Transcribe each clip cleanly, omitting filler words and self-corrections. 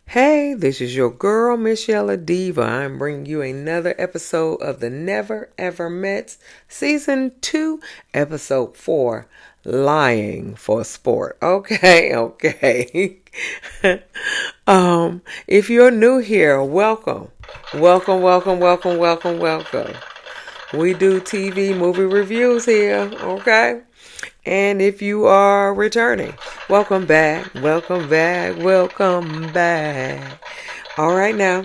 Hey, this is your girl, msyelladiva. I'm bringing you another episode of the Never Ever Mets, Season 2, Episode 4, Lying for Sport. Okay. If you're new here, welcome. Welcome. We do TV movie reviews here, okay? And if you are returning, welcome back. All right, now,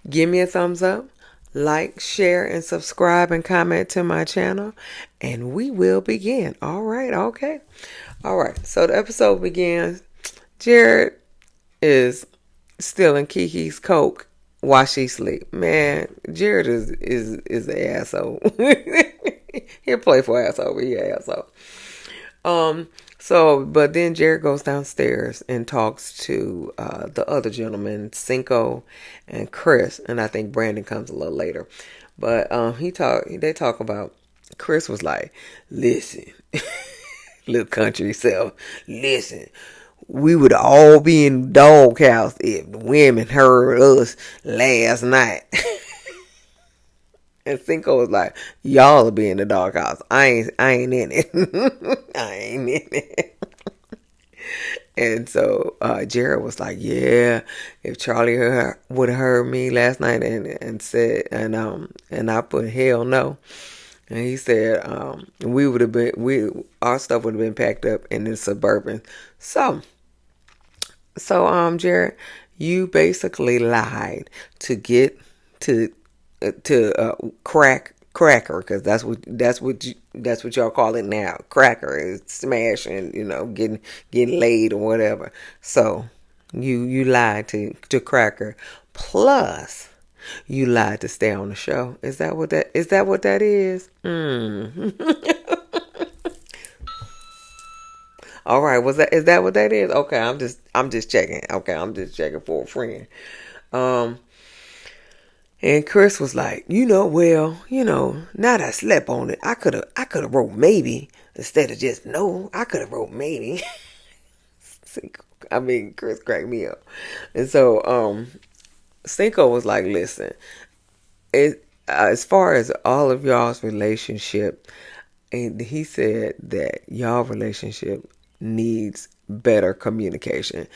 give me a thumbs up, like, share, and subscribe and comment to my channel, and we will begin. All right, okay. All right, so the episode begins. Jared is stealing Kiki's Coke while she sleep. Man, Jared is an asshole. He'll play for asshole, but he an asshole. But then Jared goes downstairs and talks to the other gentleman, Cinco and Chris, and I think Brandon comes a little later. But they talk about, Chris was like, listen, little country self, listen, we would all be in the doghouse if the women heard us last night. And Cinco was like, y'all will be in the doghouse. I ain't in it. I ain't in it. And so Jared was like, yeah, if Charli would have heard me last night and said, and I put hell no. And he said, our stuff would have been packed up in the Suburban. So Jared, you basically lied to get to cracker, because that's what y'all call it now. Cracker is smashing, getting laid or whatever. So you lied to Cracker, plus you lied to stay on the show. Is that what that is? All right, is that what that is? Okay, I'm just checking. Okay, I'm just checking for a friend. And Chris was like, now that I slept on it, I could have wrote maybe instead of just no. I could have wrote maybe. Chris cracked me up. And so Cinco was like, listen, as far as all of y'all's relationship, and he said that y'all relationship needs better communication.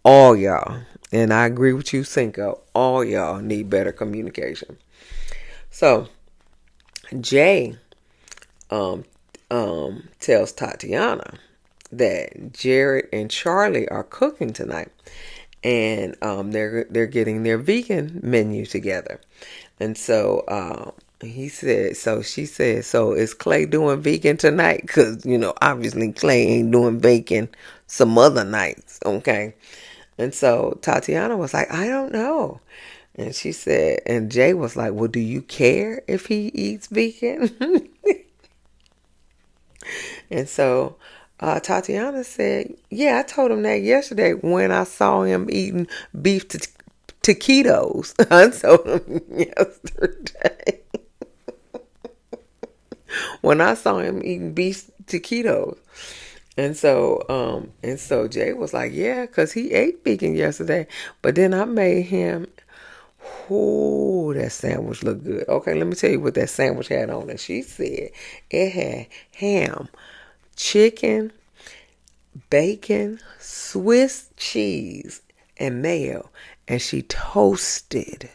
All y'all, and I agree with you, Cinco, all y'all need better communication. So Jay tells Tatiana that Jared and Charli are cooking tonight, and they're getting their vegan menu together. And so she said, so is Clay doing vegan tonight? Because, obviously Clay ain't doing vegan some other nights, okay? And so Tatiana was like, I don't know. And she said, and Jay was like, well, do you care if he eats vegan? And so Tatiana said, yeah, I told him that yesterday when I saw him eating beef taquitos. I told him yesterday when I saw him eating beef taquitos. And so Jay was like, yeah, because he ate vegan yesterday. But then I made him, that sandwich looked good. Okay, let me tell you what that sandwich had on it. She said it had ham, chicken, bacon, Swiss cheese, and mayo. And she toasted.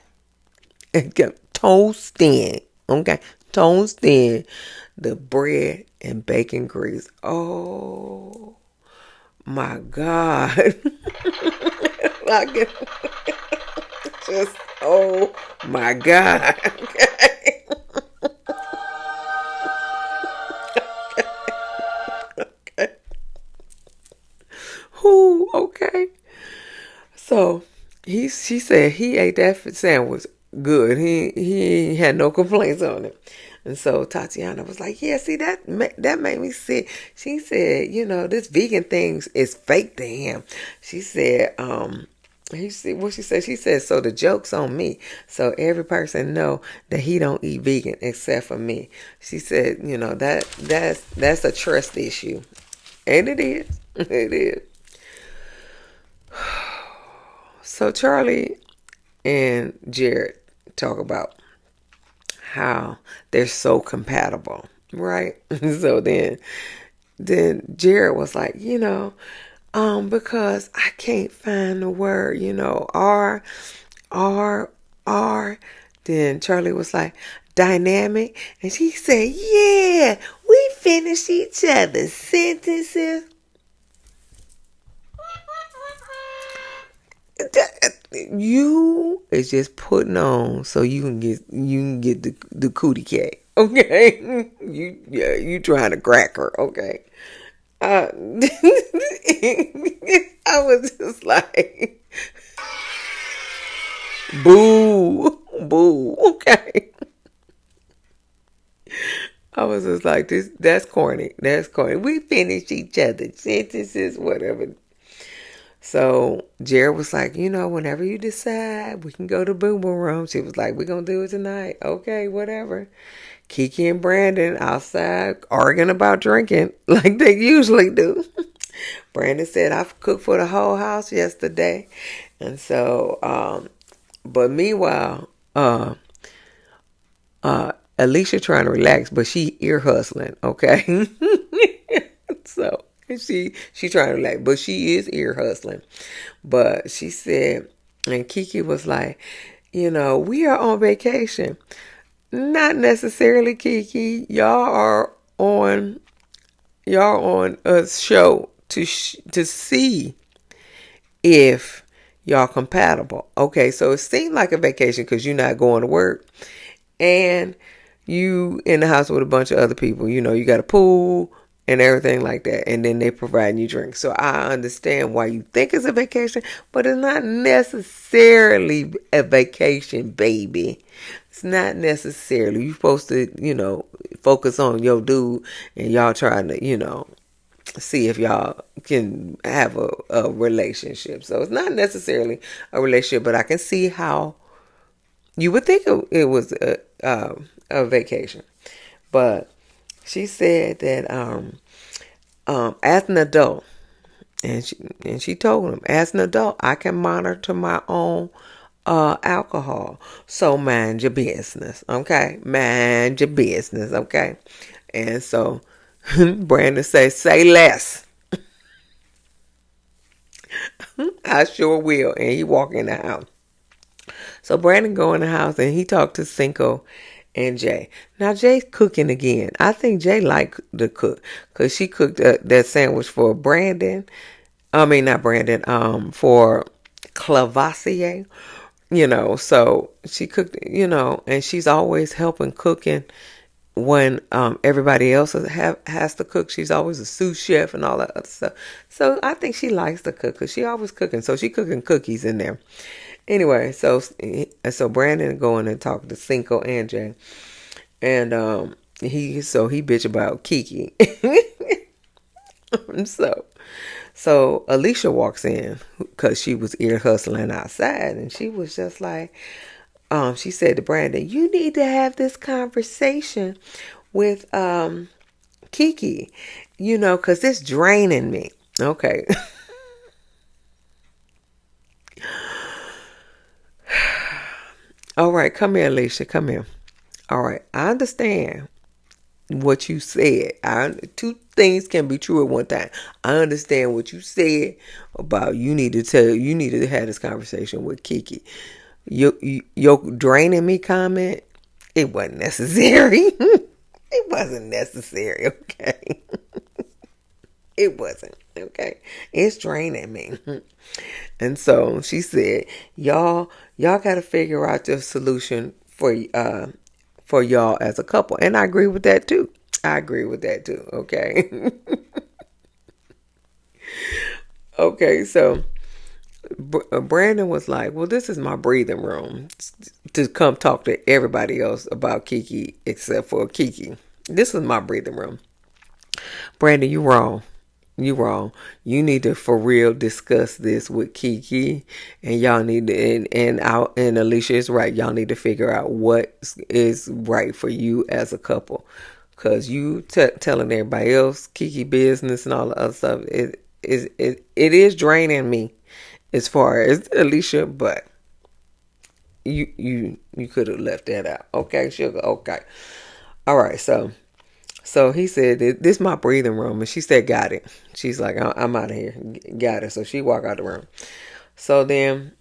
Toasted the bread and bacon grease. Oh my God. Oh my God. Okay. Okay. Okay. So she said he ate that sandwich good. He had no complaints on it. And so Tatiana was like, yeah, see, that made me sick. She said, this vegan thing is fake to him. She said, what she said? She said, so the joke's on me. So every person know that he don't eat vegan except for me. She said, that's a trust issue. And it is. It is. So Charli and Jared talk about how they're so compatible, right? So then Jared was like, because I can't find the word, R, R. Then Charli was like, dynamic. And she said, yeah, we finish each other's sentences. You is just putting on so you can get the cootie cat, okay? You trying to crack her, okay? I was just like, boo, boo, okay. I was just like, this. That's corny. That's corny. We finished each other's sentences, whatever. So Jared was like, whenever you decide, we can go to Boom Boom Room. She was like, we're going to do it tonight. Okay, whatever. Keke and Brandon outside arguing about drinking like they usually do. Brandon said, I've cooked for the whole house yesterday. And so, but meanwhile, Alicia trying to relax, but she ear hustling, okay? So she trying to relax, but she is ear hustling. But she said, and Keke was like, we are on vacation. Not necessarily, Keke. Y'all on a show to see if y'all compatible. Okay, so it seemed like a vacation because you're not going to work and you in the house with a bunch of other people. You got a pool and everything like that, and then they provide you drinks. So I understand why you think it's a vacation, but it's not necessarily a vacation, baby. It's not necessarily. You're supposed to, focus on your dude, and y'all trying to, see if y'all can have a relationship. So it's not necessarily a relationship, but I can see how you would think it was a vacation. But she said that as an adult, and she told him, as an adult, I can monitor my own alcohol. So mind your business, okay? Mind your business, okay? And so Brandon say less. I sure will. And he walk in the house. So Brandon go in the house and he talked to Cinco and Jay. Now Jay's cooking again. I think Jay liked to cook because she cooked that sandwich for Brandon. I mean not Brandon. For Clavassier. So she cooked. And she's always helping cooking when everybody else has to cook. She's always a sous chef and all that other stuff. So I think she likes to cook because she always cooking. So she cooking cookies in there. Anyway, so Brandon going and talking to Cinco and Jay, and he bitch about Keke. so Alicia walks in because she was ear hustling outside, and she was just like, she said to Brandon, "You need to have this conversation with Keke, because it's draining me." Okay. All right, come here, Alicia. Come here. All right, I understand what you said. Two things can be true at one time. I understand what you said about you need to have this conversation with Keke. Your draining me comment, it wasn't necessary. It wasn't necessary, okay? It wasn't, okay? It's draining me. And so she said, y'all got to figure out the solution for y'all as a couple. And I agree with that too. Okay. Okay, so Brandon was like, well, this is my breathing room to come talk to everybody else about Keke except for Keke. This is my breathing room. Brandon, you wrong. You wrong. You need to for real discuss this with Keke, and y'all need to and Alicia is right. Y'all need to figure out what is right for you as a couple, cause you telling everybody else Keke business and all the other stuff. It is draining me, as far as Alicia, but you could have left that out. Okay, sugar. Okay. All right. So he said, "This is my breathing room," and she said, "Got it." She's like, "I'm out of here. Got it." So she walked out the room. So then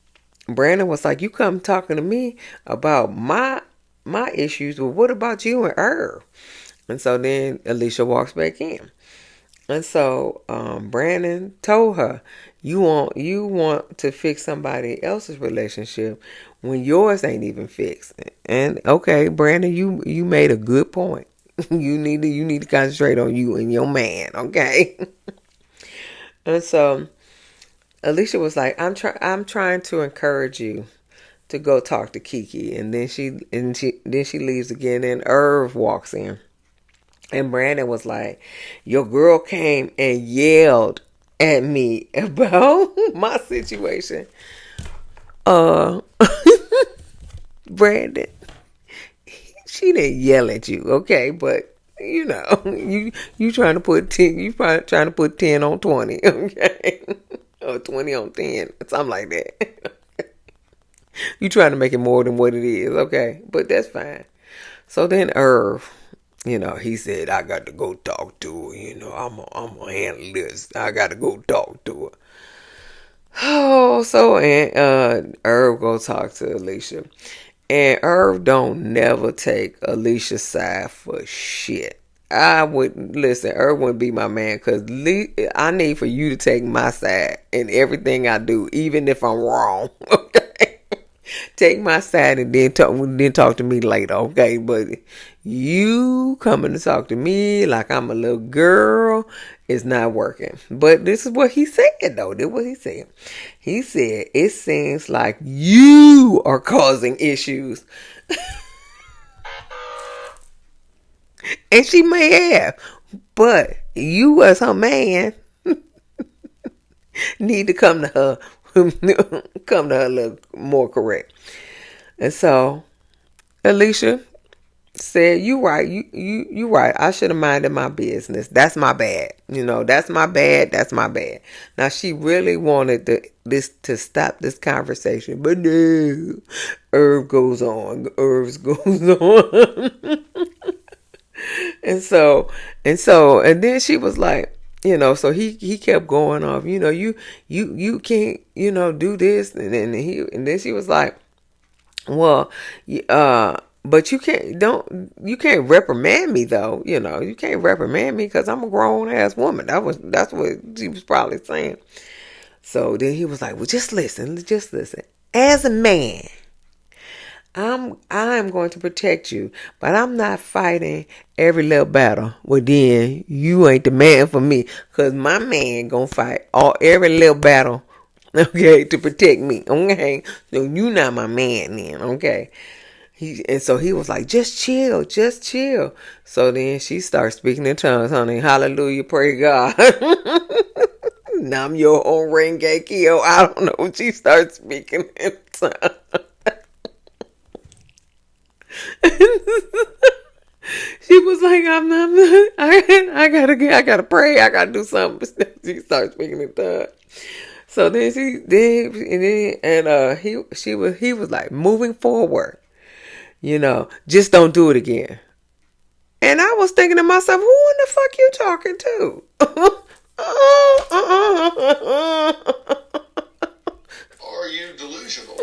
Brandon was like, "You come talking to me about my issues, but what about you and Irv?" And so then Alicia walks back in. And so Brandon told her, "You want to fix somebody else's relationship when yours ain't even fixed." And okay, Brandon, you made a good point. You need to concentrate on you and your man, okay? And so Alicia was like, I'm trying to encourage you to go talk to Keke." And then she leaves again, and Irv walks in. And Brandon was like, "Your girl came and yelled at me about my situation." Uh, Brandon, she didn't yell at you, okay? But you trying to put 10, you probably trying to put 10 on 20, okay? Or 20 on 10, something like that. You trying to make it more than what it is, okay? But that's fine. So then Irv, he said, "I got to go talk to her. I'm gonna handle this. I got to go talk to her." Oh, so and Irv go talk to Alicia, and Irv don't never take Alicia's side for shit. I would listen. Irv wouldn't be my man because I need for you to take my side in everything I do, even if I'm wrong. Okay. Take my side and then talk to me later, okay? But you coming to talk to me like I'm a little girl is not working. But this is what he said, though. This is what he said. He said, "It seems like you are causing issues." And she may have. But you as her man need to come to her come to her a little more correct. And so Alicia said, "You right, you right. I should have minded my business. That's my bad. That's my bad. That's my bad." Now she really wanted this to stop this conversation, but no. Irv goes on. Irv goes on. And then she was like, so he kept going off. You can't do this, and then she was like, "Well, but you can't reprimand me though. You can't reprimand me because I'm a grown ass woman." That's what she was probably saying. So then he was like, "Well, just listen. As a man, I'm going to protect you, but I'm not fighting every little battle. Well, then you ain't the man for me, cause my man gonna fight every little battle, okay, to protect me, okay. So you not my man then, okay." So he was like, "Just chill, just chill." So then she starts speaking in tongues, honey. Hallelujah, praise God. Nam yo on renge kyo. I don't know. She starts speaking in tongues. She was like, I gotta pray. I gotta do something." She started speaking in tongues. So then he was like, "Moving forward, just don't do it again." And I was thinking to myself, who in the fuck you talking to? Are you delusional?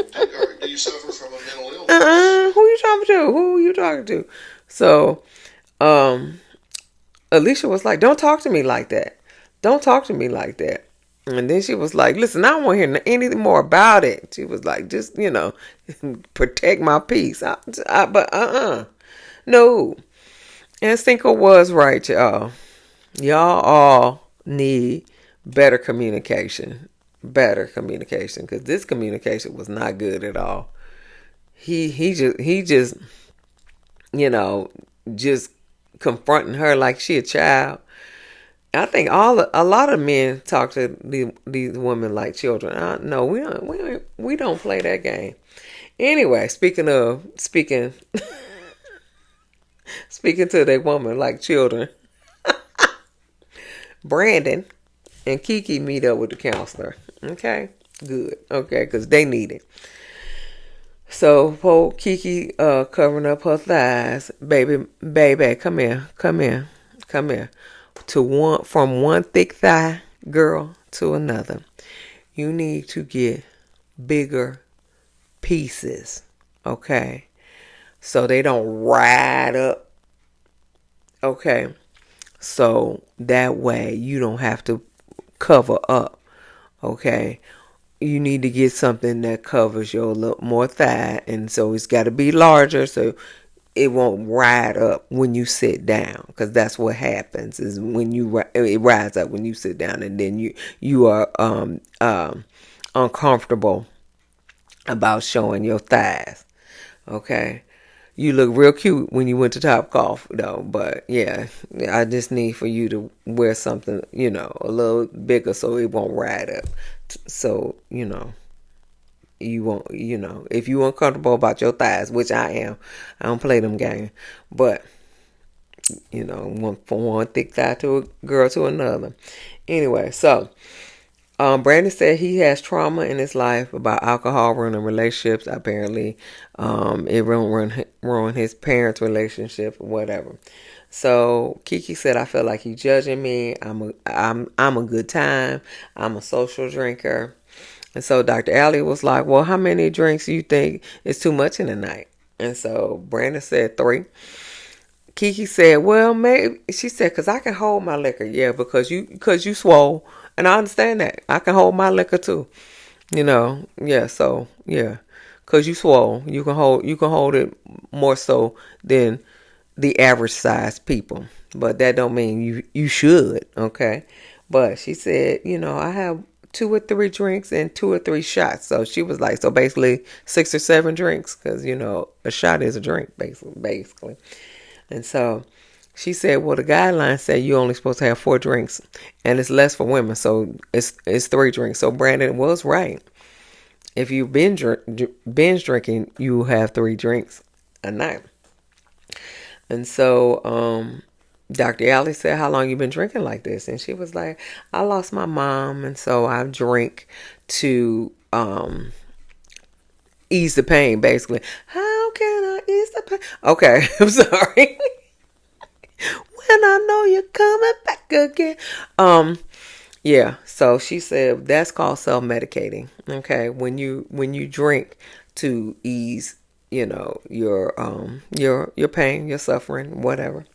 Do you suffer from a mental illness? Who you talking to? Who you talking to? So, Alicia was like, "Don't talk to me like that. Don't talk to me like that." And then she was like, "Listen, I don't want to hear anything more about it." She was like, "Just, protect my peace." But no. And Cinco was right, y'all. Y'all all need better communication. Better communication. Because this communication was not good at all. He just you know, just confronting her like she a child. I think a lot of men talk to these women like children. No, we don't play that game. Anyway, speaking speaking to that woman like children, Brandon and Keke meet up with the counselor. Okay, Good. Okay, because they need it. So poor Kiki covering up her thighs. Baby, come here. Come here. Come here. To one from one thick thigh girl to another. You need to get bigger pieces. Okay. So they don't ride up. Okay. So that way you don't have to cover up. Okay. You need to get something that covers your little more thigh, and so it's got to be larger so it won't ride up when you sit down, because that's what happens is when it rides up when you sit down, and then you are uncomfortable about showing your thighs. Okay. You look real cute when you went to Topgolf though, but yeah, I just need for you to wear something, a little bigger so it won't ride up. So, you won't, if you uncomfortable about your thighs, which I am, I don't play them games, but from one thick thigh to a girl to another. Anyway, so Brandon said he has trauma in his life about alcohol ruining relationships. Apparently, it ruined his parents' relationship or whatever. So Kiki said, "I feel like he's judging me. I'm a good time. I'm a social drinker." And so Dr. Allie was like, "Well, how many drinks do you think is too much in a night?" And so Brandon said 3. Kiki said, "Well, maybe." She said, "Cause I can hold my liquor." Yeah, because you swole, and I understand that. I can hold my liquor too. Yeah. So yeah, cause you swole, you can hold it more so than the average size people. But that don't mean you should. Okay. But she said, I have 2 or 3 drinks and 2 or 3 shots. So she was like, so basically 6 or 7 drinks, cause a shot is a drink, basically. And so she said, well, the guidelines say you're only supposed to have 4 drinks, and it's less for women, so it's 3 drinks. So Brandon was right. If you've been binge drinking, you have 3 drinks a night. And so Dr. Allie said, how long you been drinking like this? And she was like, I lost my mom, and so I drink to ease the pain, basically. How can I ease the pain? Okay, I'm sorry. When I know you're coming back again. Yeah, so she said that's called self-medicating. Okay, when you drink to ease, your pain, your suffering, whatever.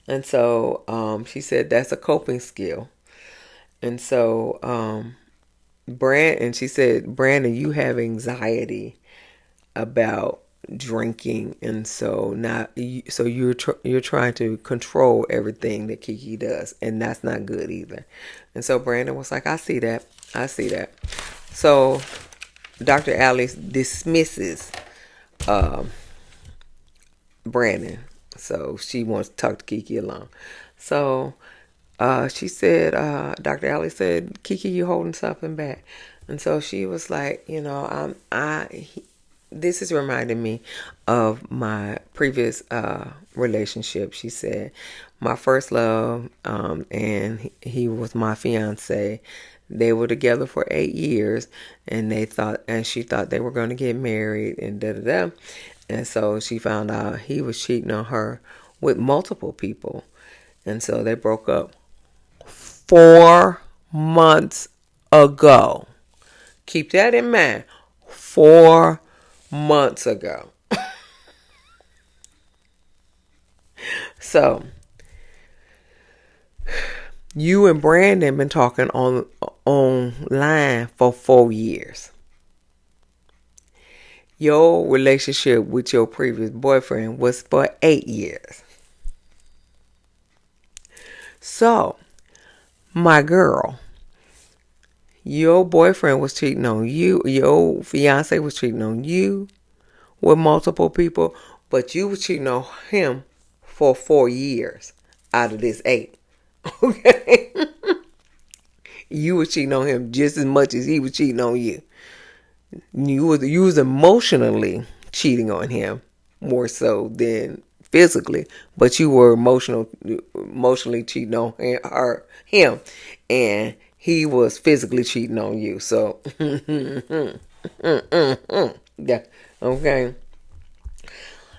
And so she said that's a coping skill. And so she said, Brandon, you have anxiety about drinking, and so you're trying to control everything that Kiki does, and that's not good either. And so Brandon was like, I see that. So Dr. Alice dismisses Brandon, so she wants to talk to Kiki alone. So she said, Dr. Alice said, Kiki, you holding something back. And so she was like, this is reminding me of my previous relationship. She said, my first love, and he was my fiance. They were together for 8 years, and she thought they were going to get married, and da da da. And so she found out he was cheating on her with multiple people, and so they broke up 4 months ago. Keep that in mind. 4 months ago. So you and Brandon been talking online for 4 years. Your relationship with your previous boyfriend was for 8 years. So, my girl, your boyfriend was cheating on you. Your fiance was cheating on you with multiple people, but you were cheating on him for 4 years out of this 8. Okay? You were cheating on him just as much as he was cheating on you. You was emotionally cheating on him more so than physically, but you were emotionally cheating on him, and he was physically cheating on you. So, yeah, okay.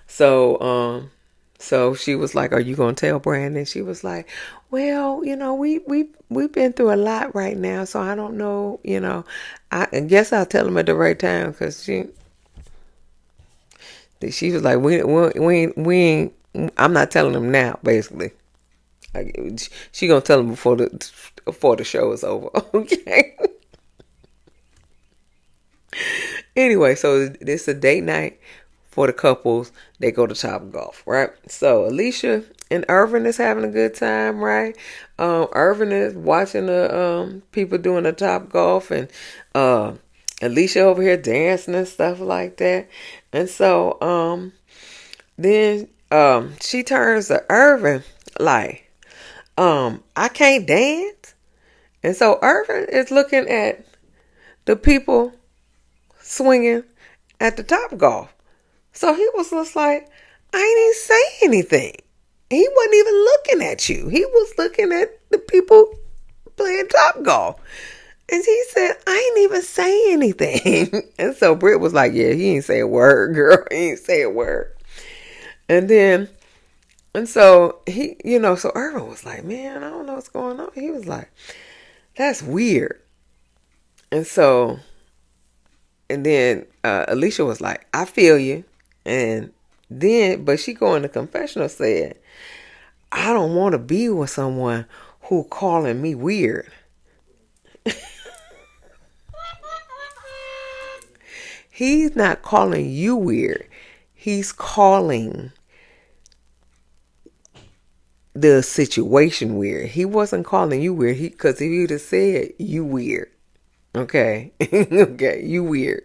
So, so she was like, "Are you gonna tell Brandon?" She was like, "Well, we've been through a lot right now, so I don't know. I guess I'll tell him at the right time because she was like, we ain't. I'm not telling him now, basically. Like, she gonna tell him before the show is over, okay?" Anyway, so this is a date night for the couples. They go to Top Golf, right? So Alicia and Irvin is having a good time, right? Irvin is watching the people doing the Top Golf, and Alicia over here dancing and stuff like that. And so then she turns to Irvin like, I can't dance. And so Irvin is looking at the people swinging at the Top Golf. So he was just like, I ain't even say anything. He wasn't even looking at you. He was looking at the people playing Top Golf. And he said, I ain't even say anything. And so Britt was like, yeah, he ain't say a word, girl. He ain't say a word. And then, and so so Irvin was like, man, I don't know what's going on. He was like, that's weird. And so, and then Alicia was like, I feel you. And then, but she go in the confessional said, I don't want to be with someone who calling me weird. He's not calling you weird. He's calling the situation weird. He wasn't calling you weird. Because if he'd have said you weird, okay, okay, you weird.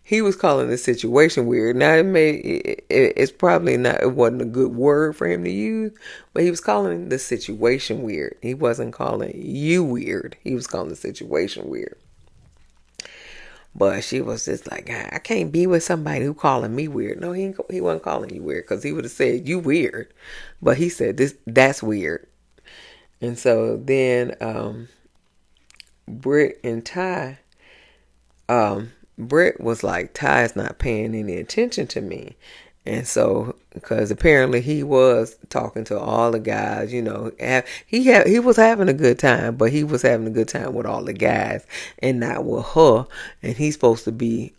He was calling the situation weird. Now it's probably not. It wasn't a good word for him to use, but he was calling the situation weird. He wasn't calling you weird. He was calling the situation weird. But she was just like, I can't be with somebody who calling me weird. No, he wasn't calling you weird because he would have said you weird, but he said that's weird. And so then Britt and Ty, Britt was like, Ty's not paying any attention to me. And so, because apparently he was talking to all the guys, he was having a good time, but he was having a good time with all the guys and not with her. And he's supposed to be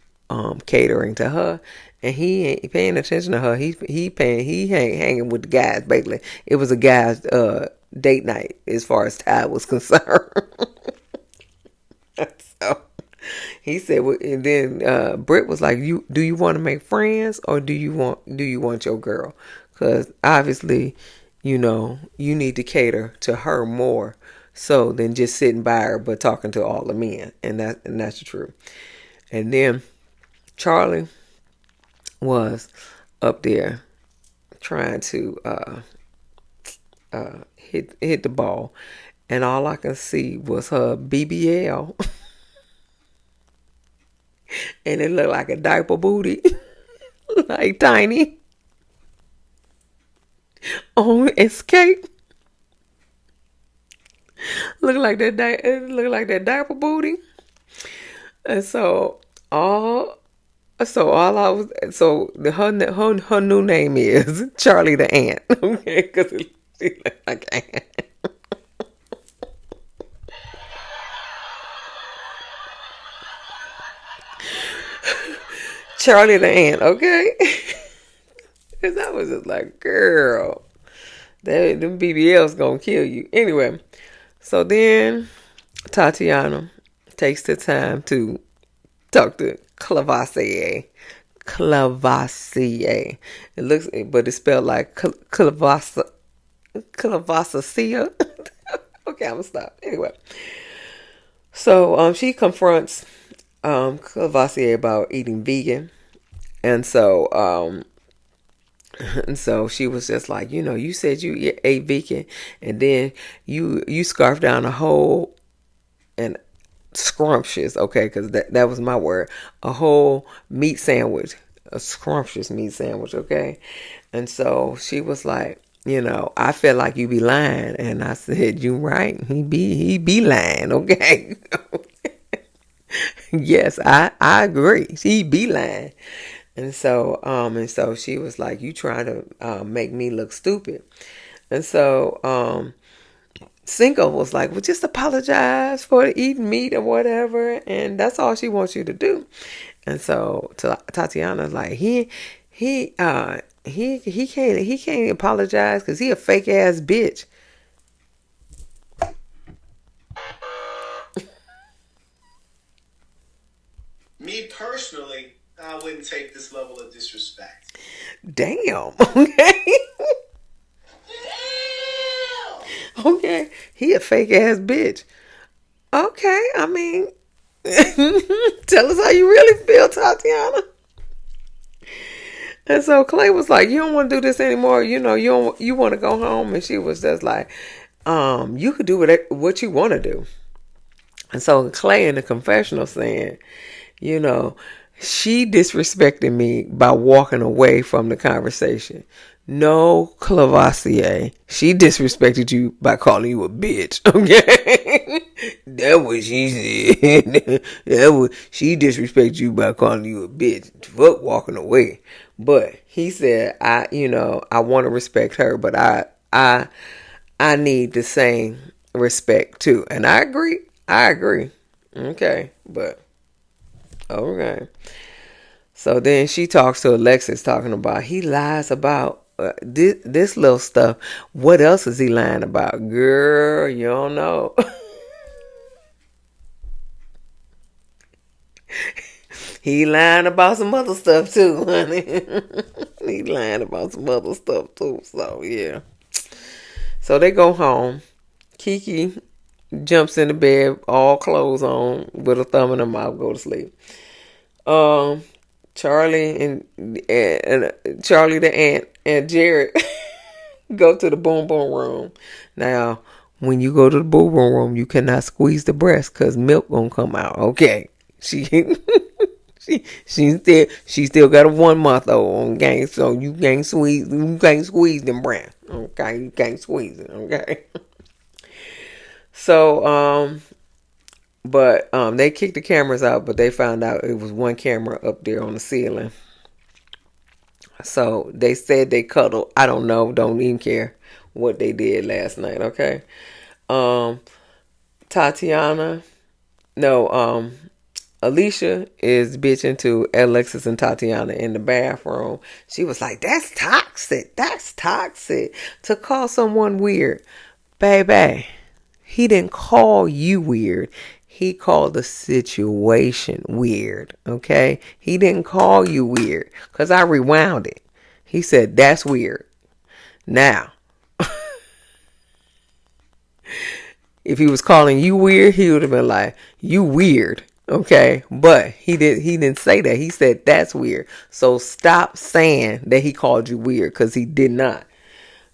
catering to her, and he ain't paying attention to her. He ain't hanging with the guys. Basically, it was a guys date night as far as Ty was concerned. So he said, and then Britt was like, do you want to make friends or do you want your girl? Because obviously, you need to cater to her more so than just sitting by her, but talking to all the men. And that's the truth. And then Charli was up there trying to hit the ball. And all I could see was her BBL. And it looked like a diaper booty. Like tiny. On escape. Look like that diaper booty. And so all her new name is Charli the Ant. Okay, because she looks like an ant. Charli the Ant, okay? Because I was just like, girl, them BBLs gonna kill you. Anyway, so then Tatiana takes the time to talk to Clavassier. Clavassier. It looks, but it's spelled like Clavassia. Okay, I'm gonna stop. Anyway, so she confronts Clavassier about eating vegan, and so she was just like, you said you ate vegan, and then you scarfed down a whole and scrumptious, okay, because that was my word, a whole meat sandwich, a scrumptious meat sandwich, okay. And so she was like, I feel like you be lying. And I said, you right. He be lying, okay? Yes, I agree. He be lying. And so she was like, you trying to make me look stupid. And so Cinco was like, well, just apologize for eating meat or whatever, and that's all she wants you to do. And so Tatiana's like, he can't apologize because he a fake ass bitch. Me personally, I wouldn't take this level of disrespect. Damn. Okay. Okay. He a fake ass bitch. Okay. I mean, tell us how you really feel, Tatiana. And so Clay was like, you don't want to do this anymore. You want to go home. And she was just like, you could do what you want to do. And so Clay in the confessional saying, you know, she disrespected me by walking away from the conversation. No, Clavassier. She disrespected you by calling you a bitch. Okay, that's what she said. She disrespected you by calling you a bitch. Fuck walking away. But he said, I want to respect her, but I need the same respect too. And I agree. I agree. Okay, but okay. So then she talks to Alexis, talking about he lies about this little stuff. What else is he lying about? Girl, you don't know. He lying about some other stuff too, honey. He lying about some other stuff too. So yeah. So they go home. Keke jumps in the bed, all clothes on, with a thumb in her mouth, go to sleep. Um, Charli and Charli the aunt and Jared go to the boom boom room. Now, when you go to the boom boom room, you cannot squeeze the breast because milk gonna come out. Okay, she she still got a 1 month old. Okay, so you can't squeeze them breasts. Okay, you can't squeeze it. Okay, so but they kicked the cameras out, but they found out it was one camera up there on the ceiling. So they said they cuddled. I don't know. Don't even care what they did last night. Okay. Um, Tatiana. No. Alicia is bitching to Alexis and Tatiana in the bathroom. She was like, "That's toxic. That's toxic to call someone weird, baby." He didn't call you weird. He called the situation weird. Okay? He didn't call you weird because I rewound it. He said, that's weird. Now, if he was calling you weird, he would have been like, you weird. Okay? But he didn't say that. He said, that's weird. So stop saying that he called you weird because he did not.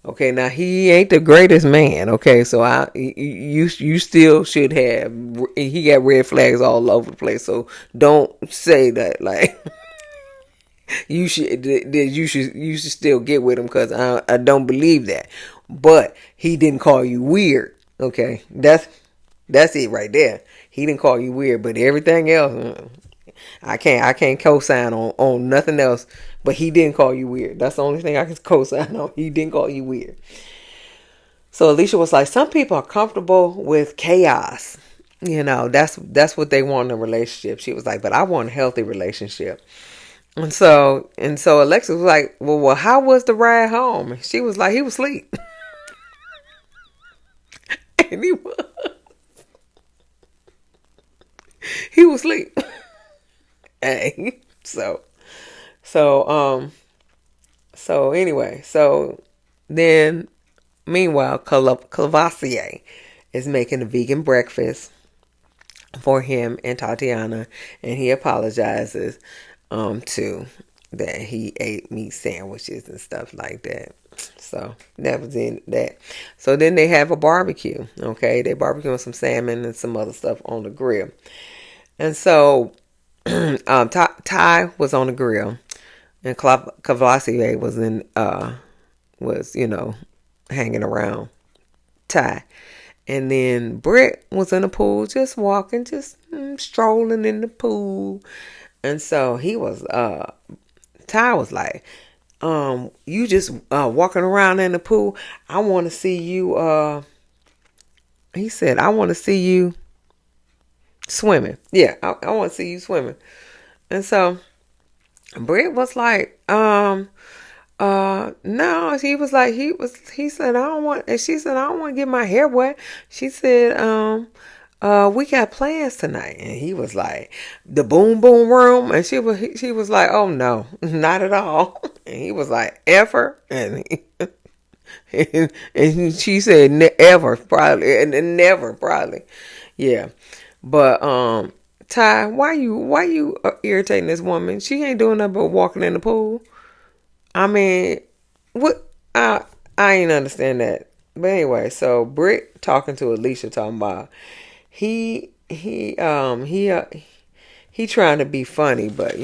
Okay, now he ain't the greatest man. Okay, so you still should have. He got red flags all over the place. So don't say that like you should still get with him because I don't believe that. But he didn't call you weird. Okay, that's it right there. He didn't call you weird, but everything else, I can't co-sign on nothing else. But he didn't call you weird. That's the only thing I can co-sign on. He didn't call you weird. So Alicia was like, some people are comfortable with chaos. That's what they want in a relationship. She was like, but I want a healthy relationship. And so Alexis was like, well, how was the ride home? She was like, he was asleep. And he was asleep. Hey. So anyway, so then meanwhile, Clavassier is making a vegan breakfast for him and Tatiana, and he apologizes to that he ate meat sandwiches and stuff like that. So that was in that. So then they have a barbecue. Okay, they barbecue some salmon and some other stuff on the grill. And so Ty was on the grill, and Cavassier was hanging around Ty. And then Britt was in the pool just walking, just strolling in the pool. And so Ty was like, you just walking around in the pool. I want to see you, he said, I want to see you swimming. Yeah, I want to see you swimming. And so Britt was like, no, he said, I don't want, and she said, I don't want to get my hair wet. She said, we got plans tonight. And he was like, the boom boom room. And she was like, oh no, not at all. And he was like, ever. And and she said, ever, probably, and never, probably. Yeah. But, Ty, why you irritating this woman? She ain't doing nothing but walking in the pool. I mean, what? I ain't understand that. But anyway, so Britt talking to Alicia, talking about he trying to be funny, but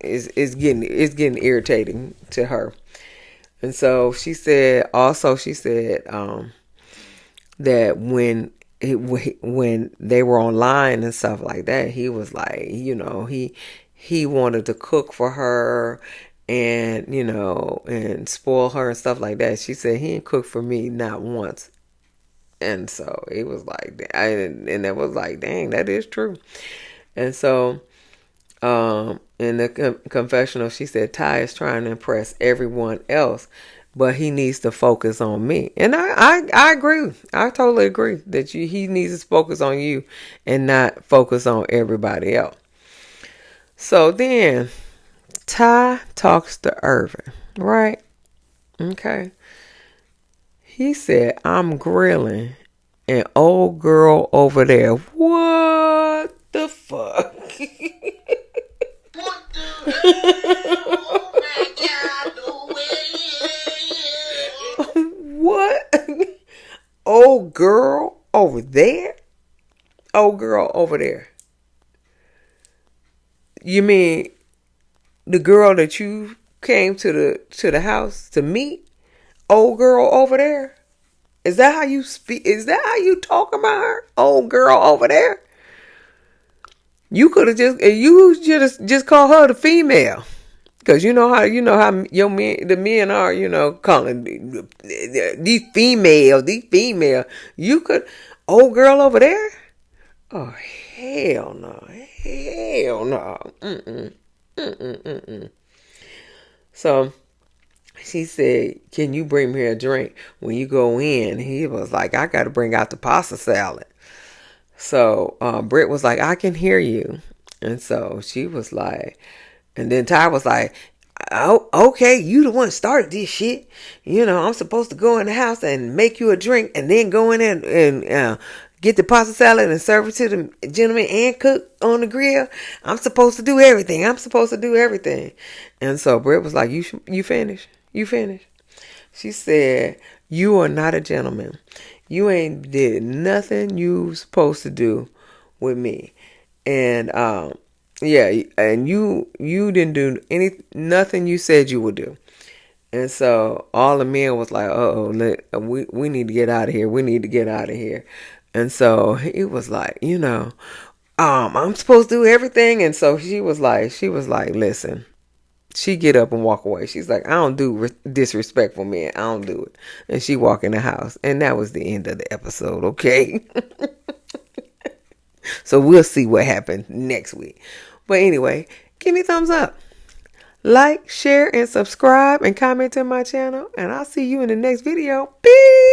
it's getting irritating to her. And so she said that when they were online and stuff like that, he was like, he wanted to cook for her and and spoil her and stuff like that. She said he didn't cook for me not once. And so it was like, and it was like, dang, that is true. And so in the confessional, she said Ty is trying to impress everyone else, but he needs to focus on me. And I agree. I totally agree that he needs to focus on you and not focus on everybody else. So then Ty talks to Irvin, right? Okay. He said, I'm grilling an old girl over there. What the fuck? What the hell? Oh my God, no way. What? Old girl over there? Old girl over there. You mean the girl that you came to the house to meet? Old girl over there? Is that how you speak? Is that how you talk about her? Old girl over there? You could have just call her the female. Cause you know how the men are, calling these female. You could, old girl over there? Oh, hell no. Hell no. So she said, can you bring me a drink when you go in? He was like, I got to bring out the pasta salad. So Britt was like, I can hear you. And so she was like, and then Ty was like, oh, okay, you the one started this shit. I'm supposed to go in the house and make you a drink and then go in and get the pasta salad and serve it to the gentleman and cook on the grill. I'm supposed to do everything. And so Britt was like, you finished? You finished? She said, you are not a gentleman. You ain't did nothing you supposed to do with me. And yeah, and you didn't do nothing you said you would do. And so all the men was like, we need to get out of here. We need to get out of here. And so he was like, I'm supposed to do everything. And so she was like, listen. She get up and walk away. She's like, I don't do disrespectful men. I don't do it. And she walk in the house. And that was the end of the episode, okay? So we'll see what happens next week. But anyway, give me a thumbs up. Like, share, and subscribe, and comment to my channel. And I'll see you in the next video. Peace!